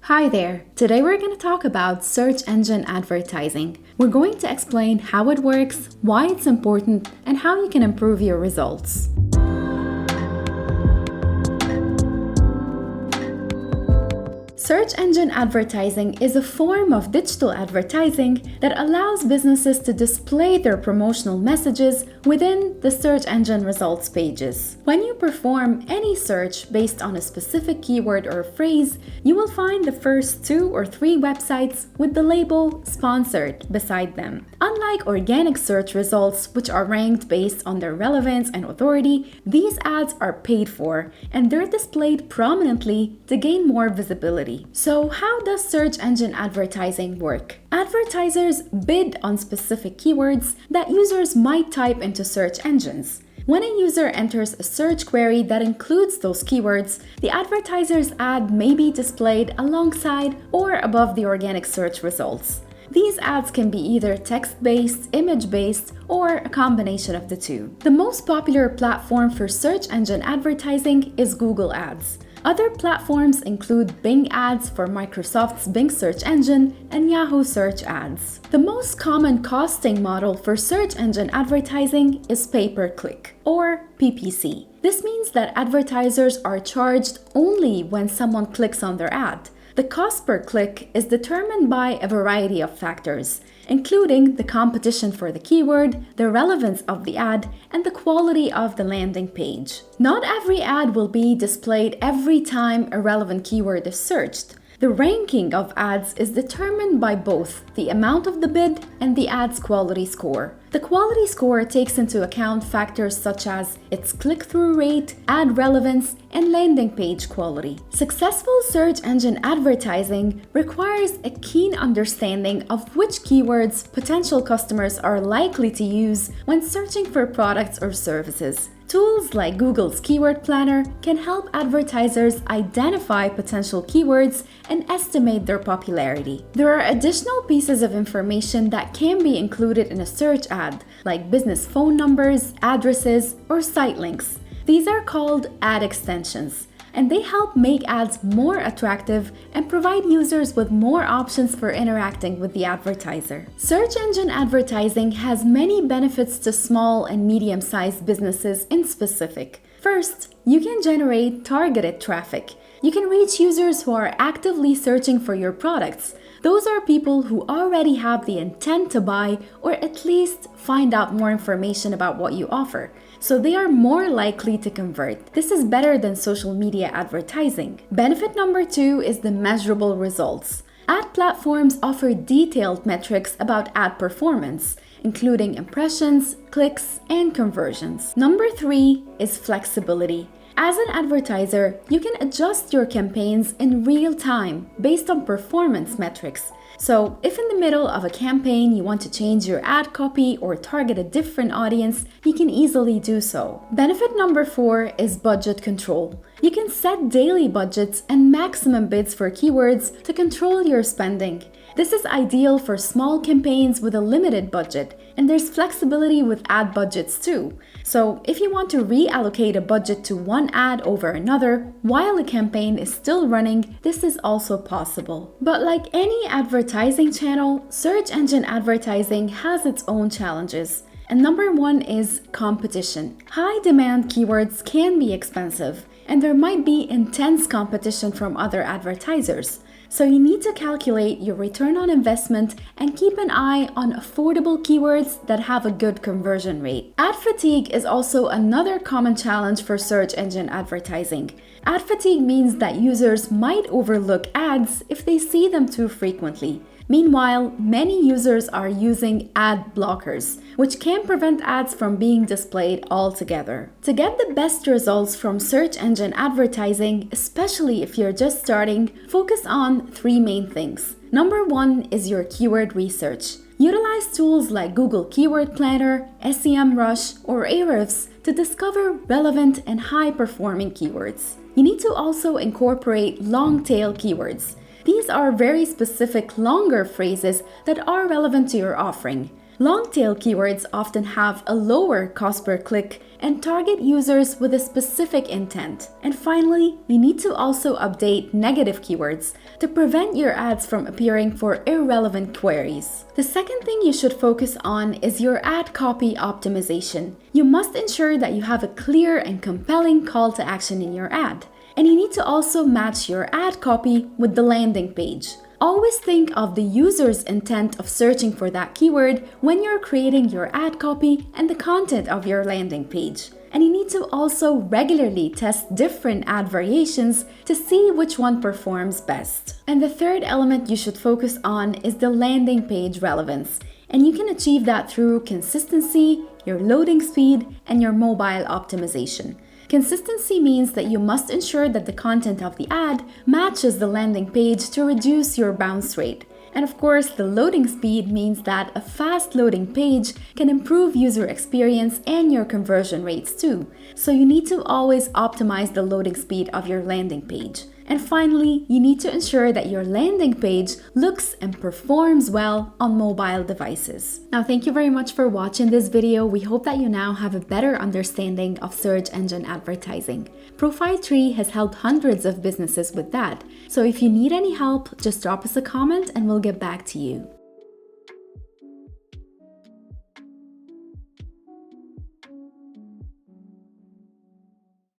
Hi there! Today we're going to talk about search engine advertising. We're going to explain how it works, why it's important, and how you can improve your results. Search engine advertising is a form of digital advertising that allows businesses to display their promotional messages within the search engine results pages. When you perform any search based on a specific keyword or phrase, you will find the first 2 or 3 websites with the label "Sponsored" beside them. Unlike organic search results, which are ranked based on their relevance and authority, these ads are paid for and they're displayed prominently to gain more visibility. So how does search engine advertising work? Advertisers bid on specific keywords that users might type into search engines. When a user enters a search query that includes those keywords, the advertiser's ad may be displayed alongside or above the organic search results. These ads can be either text-based, image-based, or a combination of the two. The most popular platform for search engine advertising is Google Ads. Other platforms include Bing Ads for Microsoft's Bing search engine and Yahoo Search Ads. The most common costing model for search engine advertising is pay-per-click, or PPC. This means that advertisers are charged only when someone clicks on their ad. The cost per click is determined by a variety of factors, including the competition for the keyword, the relevance of the ad, and the quality of the landing page. Not every ad will be displayed every time a relevant keyword is searched. The ranking of ads is determined by both the amount of the bid and the ad's quality score. The quality score takes into account factors such as its click-through rate, ad relevance, and landing page quality. Successful search engine advertising requires a keen understanding of which keywords potential customers are likely to use when searching for products or services. Tools like Google's Keyword Planner can help advertisers identify potential keywords and estimate their popularity. There are additional pieces of information that can be included in a search ad, like business phone numbers, addresses, or site links. These are called ad extensions, and they help make ads more attractive and provide users with more options for interacting with the advertiser. Search engine advertising has many benefits to small and medium-sized businesses in specific. First, you can generate targeted traffic. You can reach users who are actively searching for your products. Those are people who already have the intent to buy or at least find out more information about what you offer. So they are more likely to convert. This is better than social media advertising. Benefit number 2 is the measurable results. Ad platforms offer detailed metrics about ad performance, including impressions, clicks, and conversions. Number 3 is flexibility. As an advertiser, you can adjust your campaigns in real time based on performance metrics. So, if in the middle of a campaign you want to change your ad copy or target a different audience, you can easily do so. Benefit number 4 is budget control. You can set daily budgets and maximum bids for keywords to control your spending. This is ideal for small campaigns with a limited budget, and there's flexibility with ad budgets too. So if you want to reallocate a budget to one ad over another while a campaign is still running, this is also possible. But like any advertising channel, search engine advertising has its own challenges. And number 1 is competition. High demand keywords can be expensive, and there might be intense competition from other advertisers. So you need to calculate your return on investment and keep an eye on affordable keywords that have a good conversion rate. Ad fatigue is also another common challenge for search engine advertising. Ad fatigue means that users might overlook ads if they see them too frequently. Meanwhile, many users are using ad blockers, which can prevent ads from being displayed altogether. To get the best results from search engine advertising, especially if you're just starting, focus on 3 main things. Number 1 is your keyword research. Utilize tools like Google Keyword Planner, SEMrush, or Ahrefs to discover relevant and high-performing keywords. You need to also incorporate long-tail keywords. These are very specific, longer phrases that are relevant to your offering. Long-tail keywords often have a lower cost per click and target users with a specific intent. And finally, you need to also update negative keywords to prevent your ads from appearing for irrelevant queries. The second thing you should focus on is your ad copy optimization. You must ensure that you have a clear and compelling call to action in your ad. And you need to also match your ad copy with the landing page. Always think of the user's intent of searching for that keyword when you're creating your ad copy and the content of your landing page. And you need to also regularly test different ad variations to see which one performs best. And the third element you should focus on is the landing page relevance. And you can achieve that through consistency, your loading speed, and your mobile optimization. Consistency means that you must ensure that the content of the ad matches the landing page to reduce your bounce rate. And of course, the loading speed means that a fast loading page can improve user experience and your conversion rates too. So you need to always optimize the loading speed of your landing page. And finally, you need to ensure that your landing page looks and performs well on mobile devices. Now, thank you very much for watching this video. We hope that you now have a better understanding of search engine advertising. Profile Tree has helped hundreds of businesses with that. So if you need any help, just drop us a comment and we'll get back to you.